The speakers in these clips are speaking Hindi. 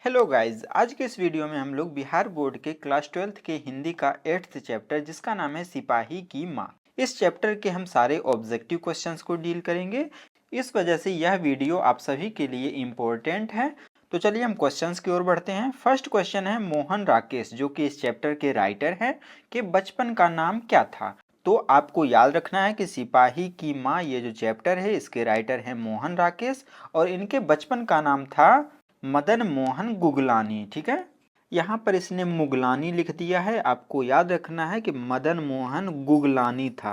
हेलो गाइस, आज के इस वीडियो में हम लोग बिहार बोर्ड के क्लास 12th के हिंदी का 8th चैप्टर जिसका नाम है सिपाही की माँ। इस चैप्टर के हम सारे ऑब्जेक्टिव क्वेश्चंस को डील करेंगे। इस वजह से यह वीडियो आप सभी के लिए इम्पोर्टेंट है। तो चलिए हम क्वेश्चंस की ओर बढ़ते हैं। फर्स्ट क्वेश्चन है, मोहन राकेश जो कि इस चैप्टर के राइटर हैं के बचपन का नाम क्या था। तो आपको याद रखना है कि सिपाही की माँ ये जो चैप्टर है इसके राइटर हैं मोहन राकेश और इनके बचपन का नाम था मदन मोहन गुगलानी। ठीक है, यहाँ पर इसने मुगलानी लिख दिया है, आपको याद रखना है कि मदन मोहन गुगलानी था।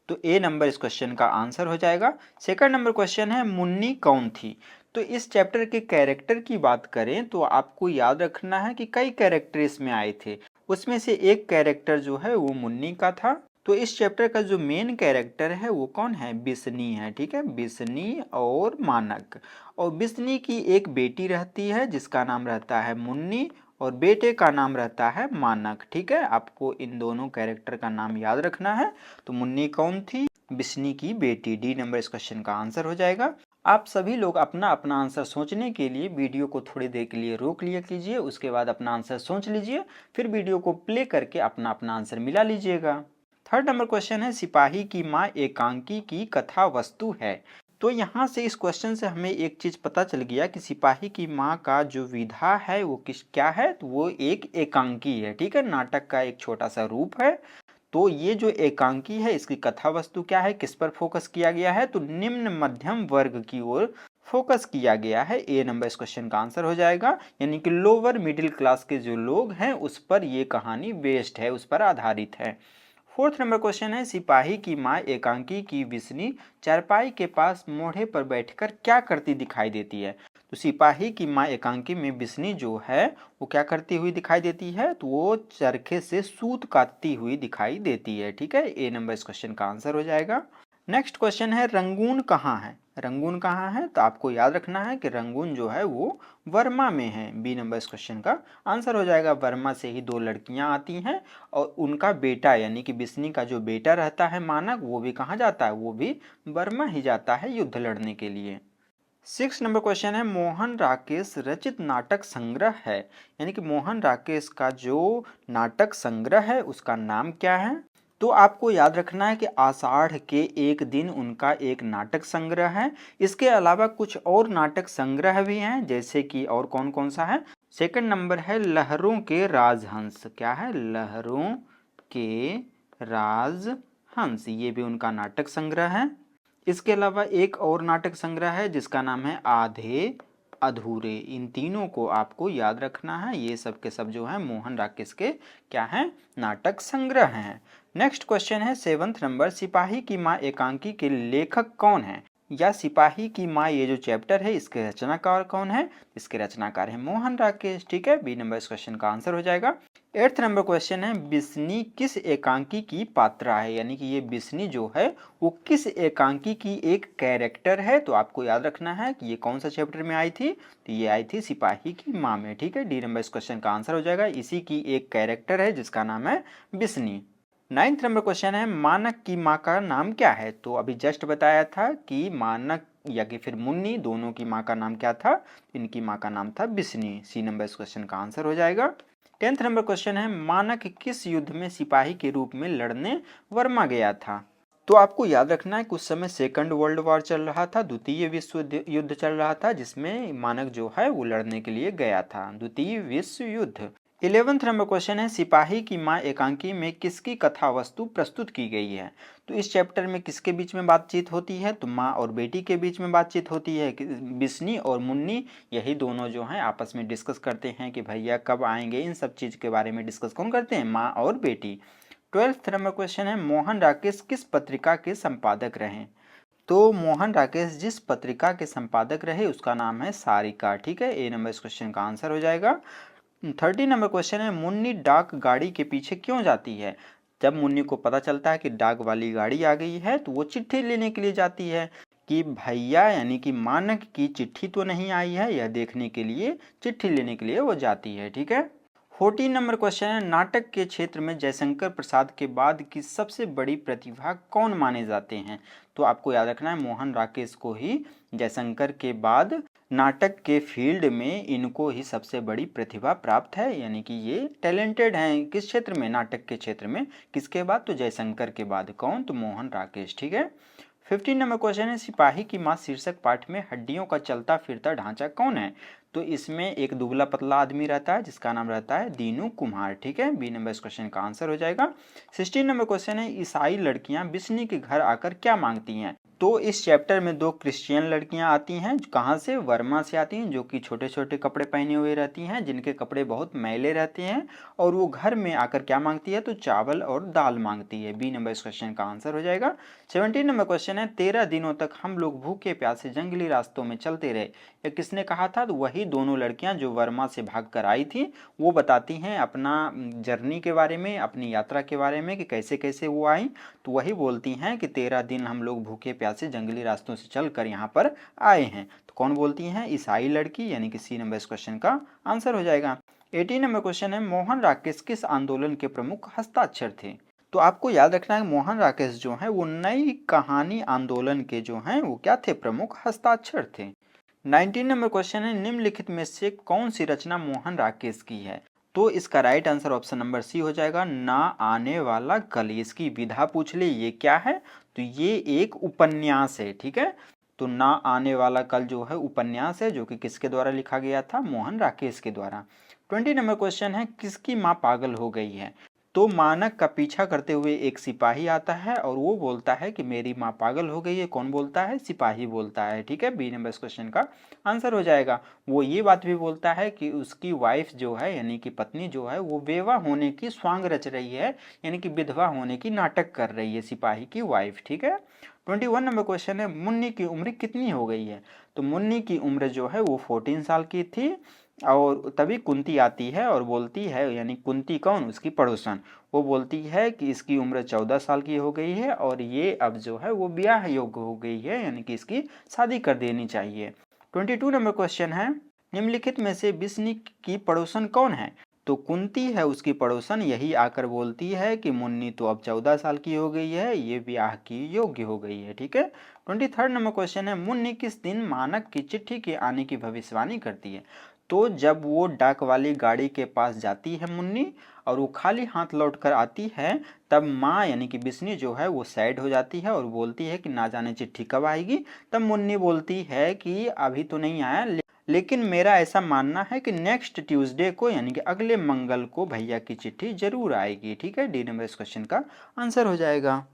तो ए नंबर इस क्वेश्चन का आंसर हो जाएगा। सेकंड नंबर क्वेश्चन है, मुन्नी कौन थी। तो इस चैप्टर के कैरेक्टर की बात करें तो आपको याद रखना है कि कई कैरेक्टर इसमें आए थे, उसमें से एक कैरेक्टर जो है वो मुन्नी का था। तो इस चैप्टर का जो मेन कैरेक्टर है वो कौन है, बिस्नी है। ठीक है, बिस्नी और मानक। और बिस्नी की एक बेटी रहती है जिसका नाम रहता है मुन्नी और बेटे का नाम रहता है मानक। ठीक है, आपको इन दोनों कैरेक्टर का नाम याद रखना है। तो मुन्नी कौन थी, बिस्नी की बेटी। डी नंबर इस क्वेश्चन का आंसर हो जाएगा। आप सभी लोग अपना अपना आंसर सोचने के लिए वीडियो को थोड़ी देर के लिए रोक लिया कीजिए, उसके बाद अपना आंसर सोच लीजिए, फिर वीडियो को प्ले करके अपना अपना आंसर मिला लीजिएगा। थर्ड नंबर क्वेश्चन है, सिपाही की माँ एकांकी की कथा वस्तु है। तो यहाँ से इस क्वेश्चन से हमें एक चीज पता चल गया कि सिपाही की माँ का जो विधा है वो क्या है, तो वो एक एकांकी है। ठीक है, नाटक का एक छोटा सा रूप है। तो ये जो एकांकी है इसकी कथा वस्तु क्या है, किस पर फोकस किया गया है, तो निम्न मध्यम वर्ग की ओर फोकस किया गया है। ए नंबर इस क्वेश्चन का आंसर हो जाएगा, यानी कि लोअर मिडिल क्लास के जो लोग हैं उस पर ये कहानी बेस्ड है, उस पर आधारित है। फोर्थ नंबर क्वेश्चन है, सिपाही की माँ एकांकी की बिस्नी चारपाई के पास मोढ़े पर बैठकर क्या करती दिखाई देती है। तो सिपाही की माँ एकांकी में बिस्नी जो है वो क्या करती हुई दिखाई देती है, तो वो चरखे से सूत काटती हुई दिखाई देती है। ठीक है, ए नंबर इस क्वेश्चन का आंसर हो जाएगा। नेक्स्ट क्वेश्चन है, रंगून कहाँ है। रंगून कहाँ है, तो आपको याद रखना है कि रंगून जो है वो वर्मा में है। बी नंबर इस क्वेश्चन का आंसर हो जाएगा। वर्मा से ही दो लड़कियां आती हैं और उनका बेटा यानी कि बिस्नी का जो बेटा रहता है मानक, वो भी कहाँ जाता है, वो भी वर्मा ही जाता है युद्ध लड़ने के लिए। सिक्स नंबर क्वेश्चन है, मोहन राकेश रचित नाटक संग्रह है, यानी कि मोहन राकेश का जो नाटक संग्रह है उसका नाम क्या है। तो आपको याद रखना है कि आषाढ़ के एक दिन उनका एक नाटक संग्रह है। इसके अलावा कुछ और नाटक संग्रह भी हैं, जैसे कि और कौन कौन सा है। सेकंड नंबर है, लहरों के राजहंस। क्या है, लहरों के राजहंस, ये भी उनका नाटक संग्रह है। इसके अलावा एक और नाटक संग्रह है जिसका नाम है आधे अधूरे। इन तीनों को आपको याद रखना है, ये सब के सब जो है मोहन राकेश के क्या है, नाटक संग्रह हैं। नेक्स्ट क्वेश्चन है सेवंथ नंबर, सिपाही की माँ एकांकी के लेखक कौन है, या सिपाही की माँ ये जो चैप्टर है इसके रचनाकार कौन है। इसके रचनाकार है मोहन राकेश। ठीक है, बी नंबर इस क्वेश्चन का आंसर हो जाएगा। एट्थ नंबर क्वेश्चन है, बिस्नी किस एकांकी की पात्रा है, यानी कि ये बिस्नी जो है वो किस एकांकी की एक कैरेक्टर है। तो आपको याद रखना है कि ये कौन सा चैप्टर में आई थी, तो ये आई थी सिपाही की माँ में। ठीक है, डी नंबर इस क्वेश्चन का आंसर हो जाएगा, इसी की एक कैरेक्टर है जिसका नाम है बिस्नी। नाइन्थ नंबर क्वेश्चन है, मानक की माँ का नाम क्या है। तो अभी जस्ट बताया था कि मानक या कि फिर मुन्नी दोनों की माँ का नाम क्या था, इनकी माँ का नाम था बिस्नी। सी नंबर इस क्वेश्चन का आंसर हो जाएगा। टेंथ नंबर क्वेश्चन है, मानक किस युद्ध में सिपाही के रूप में लड़ने वर्मा गया था। तो आपको याद रखना है कि उस समय सेकंड वर्ल्ड वॉर चल रहा था, द्वितीय विश्व युद्ध चल रहा था, जिसमें मानक जो है वो लड़ने के लिए गया था, द्वितीय विश्व युद्ध। 11th नंबर क्वेश्चन है, सिपाही की माँ एकांकी में किसकी कथा वस्तु प्रस्तुत की गई है। तो इस चैप्टर में किसके बीच में बातचीत होती है, तो माँ और बेटी के बीच में बातचीत होती है। बिस्नी और मुन्नी यही दोनों जो हैं आपस में डिस्कस करते हैं कि भैया कब आएंगे, इन सब चीज़ के बारे में डिस्कस कौन करते हैं, माँ और बेटी। 12th नंबर क्वेश्चन है, मोहन राकेश किस पत्रिका के संपादक रहे। तो मोहन राकेश जिस पत्रिका के संपादक रहे उसका नाम है सारिका। ठीक है, ए नंबर इस क्वेश्चन का आंसर हो जाएगा। 30 नंबर क्वेश्चन है, मुन्नी डाक गाड़ी के पीछे क्यों जाती है। जब मुन्नी को पता चलता है कि डाक वाली गाड़ी आ गई है तो वो चिट्ठी लेने के लिए जाती है कि भैया यानी कि मानक की चिट्ठी तो नहीं आई है, यह देखने के लिए चिट्ठी लेने के लिए वो जाती है। ठीक है। 14 नंबर क्वेश्चन है, नाटक के क्षेत्र में जयशंकर प्रसाद के बाद की सबसे बड़ी प्रतिभा कौन माने जाते हैं। तो आपको याद रखना है मोहन राकेश को ही जयशंकर के बाद नाटक के फील्ड में इनको ही सबसे बड़ी प्रतिभा प्राप्त है, यानी कि ये टैलेंटेड हैं। किस क्षेत्र में? नाटक के क्षेत्र में। किसके बाद? तो जयशंकर के बाद। कौन? तो मोहन राकेश। ठीक है। 15 नंबर क्वेश्चन है, सिपाही की मां शीर्षक पाठ में हड्डियों का चलता फिरता ढांचा कौन है? तो इसमें एक दुबला पतला आदमी रहता है जिसका नाम रहता है दीनू कुम्हार। ठीक है, बी नंबर इस क्वेश्चन का आंसर हो जाएगा। 16 नंबर क्वेश्चन है, ईसाई लड़कियां बिस्नी के घर आकर क्या मांगती हैं? तो इस चैप्टर में दो क्रिश्चियन लड़कियां आती हैं। कहाँ से? वर्मा से आती हैं, जो कि छोटे छोटे कपड़े पहने हुए रहती हैं, जिनके कपड़े बहुत मैले रहते हैं, और वो घर में आकर क्या मांगती है? तो चावल और दाल मांगती है। बी नंबर इस क्वेश्चन का आंसर हो जाएगा। 17 नंबर क्वेश्चन है, 13 दिनों तक हम लोग भूखे प्यासे जंगली रास्तों में चलते रहे, ये किसने कहा था? तो वही दोनों लड़कियां जो वर्मा से भाग कर आई थी, वो बताती हैं अपना जर्नी के बारे में, अपनी यात्रा के बारे में कि कैसे कैसे वो आई। तो वही बोलती हैं कि 13 दिन हम लोग भूखे प्यासे जंगली रास्तों से चलकर यहाँ पर आए हैं। तो कौन बोलती हैं? ईसाई लड़की, यानी कि सी नंबर इस क्वेश्चन का आंसर हो जाएगा। 18 नंबर क्वेश्चन है, मोहन राकेश किस आंदोलन के प्रमुख हस्ताक्षर थे? तो आपको याद रखना है मोहन राकेश जो है वो नई कहानी आंदोलन के जो हैं वो क्या थे? प्रमुख हस्ताक्षर थे। 19 नंबर क्वेश्चन है, निम्नलिखित में से कौन सी रचना मोहन राकेश की है? तो इसका right answer option number c हो जाएगा, ना आने वाला कल। इसकी विधा पूछ ली, ये क्या है? तो ये एक उपन्यास है। ठीक है, तो ना आने वाला कल जो है उपन्यास है, जो कि किसके द्वारा लिखा गया था? मोहन राकेश के द्वारा। 20 नंबर क्वेश्चन है, किसकी माँ पागल हो गई है? तो मानक का पीछा करते हुए एक सिपाही आता है और वो बोलता है कि मेरी माँ पागल हो गई है। कौन बोलता है? सिपाही बोलता है। ठीक है, बी नंबर इस क्वेश्चन का आंसर हो जाएगा। वो ये बात भी बोलता है कि उसकी वाइफ जो है, यानी कि पत्नी जो है, वो बेवा होने की स्वांग रच रही है, यानी कि विधवा होने की नाटक कर रही है, सिपाही की वाइफ। ठीक है। 21 नंबर क्वेश्चन है, मुन्नी की उम्र कितनी हो गई है? तो मुन्नी की उम्र जो है वो 14 साल की थी, और तभी कुंती आती है और बोलती है, यानी कुंती कौन? उसकी पड़ोसन। वो बोलती है कि इसकी उम्र 14 साल की हो गई है और ये अब जो है वो ब्याह योग्य हो गई है, यानी कि इसकी शादी कर देनी चाहिए। 22 नंबर क्वेश्चन है, निम्नलिखित में से बिस्नी की पड़ोसन कौन है? तो कुंती है उसकी पड़ोसन। यही आकर बोलती है कि मुन्नी तो अब 14 साल की हो गई है, ये ब्याह की योग्य हो गई है। ठीक है। 23 नंबर क्वेश्चन है, मुन्नी किस दिन मानक की चिट्ठी के आने की भविष्यवाणी करती है? तो जब वो डाक वाली गाड़ी के पास जाती है मुन्नी, और वो खाली हाथ लौट कर आती है, तब माँ यानी कि बिस्नी जो है वो सैड हो जाती है और बोलती है कि ना जाने चिट्ठी कब आएगी। तब मुन्नी बोलती है कि अभी तो नहीं आया, लेकिन मेरा ऐसा मानना है कि नेक्स्ट ट्यूसडे को, यानी कि अगले मंगल को भैया की चिट्ठी जरूर आएगी। ठीक है, डी नंबर इस क्वेश्चन का आंसर हो जाएगा।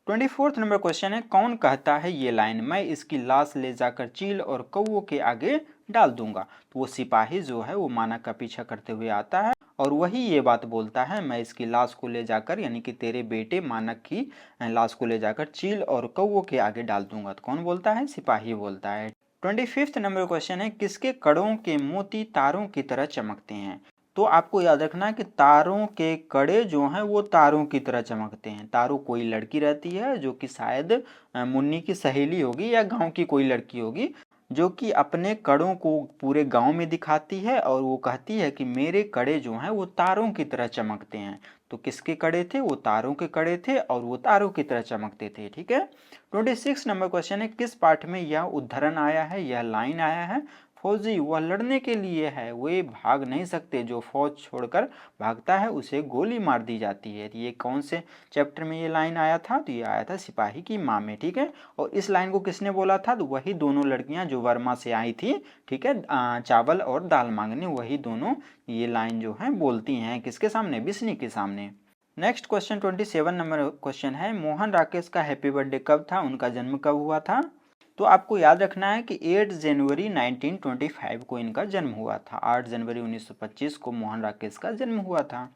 24 नंबर क्वेश्चन है, कौन कहता है ये लाइन, मैं इसकी लाश ले जाकर चील और कौओं के आगे डाल दूंगा? तो वो सिपाही जो है वो मानक का पीछा करते हुए आता है और वही ये बात बोलता है, मैं इसकी लाश को ले जाकर, यानी कि तेरे बेटे मानक की लाश को ले जाकर चील और कौओं के आगे डाल दूंगा। तो कौन बोलता है? सिपाही बोलता है। 25 नंबर क्वेश्चन है, किसके कड़ों के मोती तारों की तरह चमकते हैं? तो आपको याद रखना है कि तारों के कड़े जो हैं वो तारों की तरह चमकते हैं। तारों कोई लड़की रहती है जो कि शायद मुन्नी की सहेली होगी या गांव की कोई लड़की होगी, जो कि अपने कड़ों को पूरे गांव में दिखाती है और वो कहती है कि मेरे कड़े जो हैं वो तारों की तरह चमकते हैं। तो किसके कड़े थे? वो तारों के कड़े थे और वो तारों की तरह चमकते थे। ठीक है। 26 नंबर क्वेश्चन है, किस पाठ में यह उद्धरण आया है, यह लाइन आया है, फौजी वह लड़ने के लिए है, वे भाग नहीं सकते, जो फौज छोड़कर भागता है उसे गोली मार दी जाती है? तो ये कौन से चैप्टर में ये लाइन आया था? तो ये आया था सिपाही की माँ में। ठीक है, और इस लाइन को किसने बोला था? तो वही दोनों लड़कियां जो वर्मा से आई थी, ठीक है, चावल और दाल मांगने, वही दोनों ये लाइन जो है बोलती हैं किसके सामने? बिस्नी के सामने। नेक्स्ट क्वेश्चन 27 नंबर क्वेश्चन है, मोहन राकेश का हैप्पी बर्थडे कब था, उनका जन्म कब हुआ था? तो आपको याद रखना है कि 8 जनवरी 1925 को इनका जन्म हुआ था। 8 जनवरी 1925 को मोहन राकेश का जन्म हुआ था।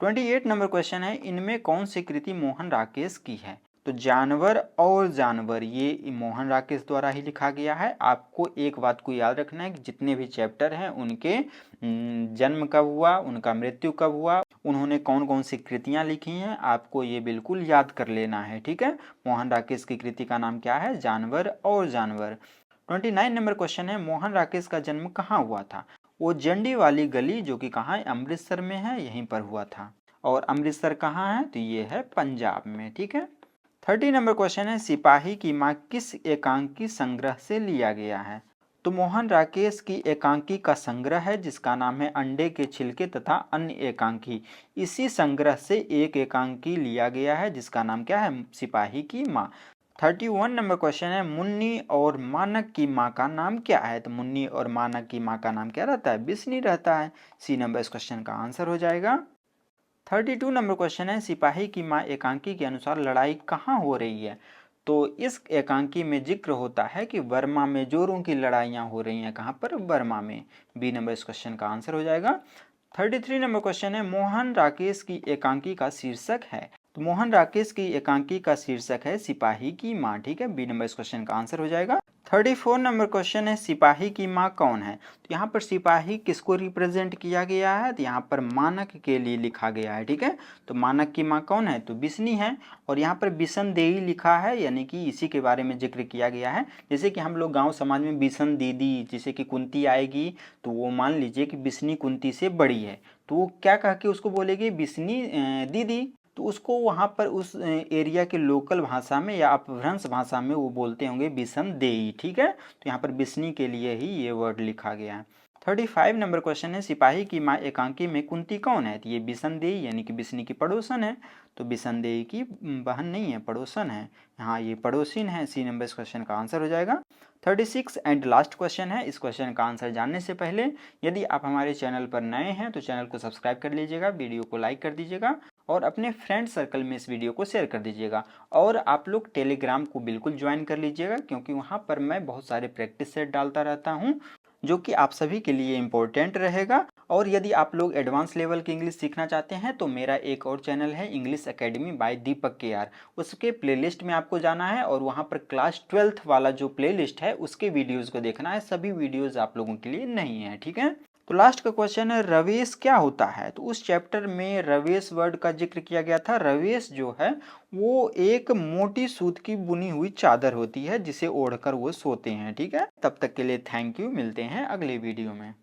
28 नंबर क्वेश्चन है, इनमें कौन सी कृति मोहन राकेश की है? तो जानवर और जानवर ये मोहन राकेश द्वारा ही लिखा गया है। आपको एक बात को याद रखना है कि जितने भी चैप्टर हैं उनके जन्म कब हुआ, उनका मृत्यु कब हुआ, उन्होंने कौन कौन सी कृतियां लिखी हैं, आपको ये बिल्कुल याद कर लेना है। ठीक है, मोहन राकेश की कृति का नाम क्या है? जानवर और जानवर। 29 नंबर क्वेश्चन है, मोहन राकेश का जन्म कहाँ हुआ था? वो जंडी वाली गली जो कि कहाँ है? अमृतसर में है, यहीं पर हुआ था। और अमृतसर कहाँ है? तो ये है पंजाब में। ठीक है। 30 नंबर क्वेश्चन है, सिपाही की माँ किस एकांकी संग्रह से लिया गया है? तो मोहन राकेश की एकांकी का संग्रह है जिसका नाम है अंडे के छिलके तथा अन्य एकांकी। इसी संग्रह से एक एकांकी लिया गया है जिसका नाम क्या है, सिपाही की माँ। 31 नंबर क्वेश्चन है, मुन्नी और मानक की माँ का नाम क्या है। तो मुन्नी और मानक की माँ का नाम क्या रहता है, बिस्नी रहता है। सी नंबर इस क्वेश्चन का आंसर हो जाएगा। 32 नंबर क्वेश्चन है, सिपाही की माँ एकांकी के अनुसार लड़ाई कहाँ हो रही है। तो इस एकांकी में जिक्र होता है कि बर्मा में जोरों की लड़ाइयाँ हो रही हैं। कहाँ पर, बर्मा में। बी नंबर इस क्वेश्चन का आंसर हो जाएगा। 33 नंबर क्वेश्चन है, मोहन राकेश की एकांकी का शीर्षक है। तो मोहन राकेश की एकांकी का शीर्षक है सिपाही की माँ। ठीक है, बी नंबर इस क्वेश्चन का आंसर हो जाएगा। 34 नंबर क्वेश्चन है, सिपाही की माँ कौन है। तो यहाँ पर सिपाही किसको रिप्रेजेंट किया गया है, तो यहाँ पर मानक के लिए लिखा गया है। ठीक है, तो मानक की माँ कौन है, तो बिस्नी है। और यहाँ पर बिसन देई लिखा है, यानी कि इसी के बारे में जिक्र किया गया है। जैसे कि हम लोग गांव समाज में बिसन दीदी, जैसे कि कुंती आएगी तो वो मान लीजिए कि बिस्नी कुंती से बड़ी है, तो वो क्या कह के उसको बोलेगी, बिस्नी दीदी। तो उसको वहाँ पर उस एरिया के लोकल भाषा में या अपभ्रंश भाषा में वो बोलते होंगे बिसन देई। ठीक है, तो यहाँ पर बिस्नी के लिए ही ये वर्ड लिखा गया है। 35 नंबर क्वेश्चन है, सिपाही की माँ एकांकी में कुंती कौन है। तो ये बिसन देई यानी कि बिस्नी की पड़ोसन है। तो बिसन देई की बहन नहीं है, पड़ोसन है। हाँ, ये पड़ोसिन है। सी नंबर इस क्वेश्चन का आंसर हो जाएगा। 36 एंड लास्ट क्वेश्चन है। इस क्वेश्चन का आंसर जानने से पहले यदि आप हमारे चैनल पर नए हैं तो चैनल को सब्सक्राइब कर लीजिएगा, वीडियो को लाइक कर दीजिएगा और अपने फ्रेंड सर्कल में इस वीडियो को शेयर कर दीजिएगा। और आप लोग टेलीग्राम को बिल्कुल ज्वाइन कर लीजिएगा, क्योंकि वहाँ पर मैं बहुत सारे प्रैक्टिस सेट डालता रहता हूँ जो कि आप सभी के लिए इम्पोर्टेंट रहेगा। और यदि आप लोग एडवांस लेवल की इंग्लिश सीखना चाहते हैं तो मेरा एक और चैनल है, इंग्लिश एकेडमी बाय दीपक के आर। उसके प्लेलिस्ट में आपको जाना है और वहाँ पर क्लास 12th वाला जो प्लेलिस्ट है उसके वीडियोज़ को देखना है। सभी वीडियोज़ आप लोगों के लिए नहीं है। ठीक है, तो लास्ट का क्वेश्चन है, रवेश क्या होता है। तो उस चैप्टर में रवेश वर्ड का जिक्र किया गया था। रवेश जो है वो एक मोटी सूत की बुनी हुई चादर होती है जिसे ओढ़कर वो सोते हैं। ठीक है, तब तक के लिए थैंक यू, मिलते हैं अगले वीडियो में।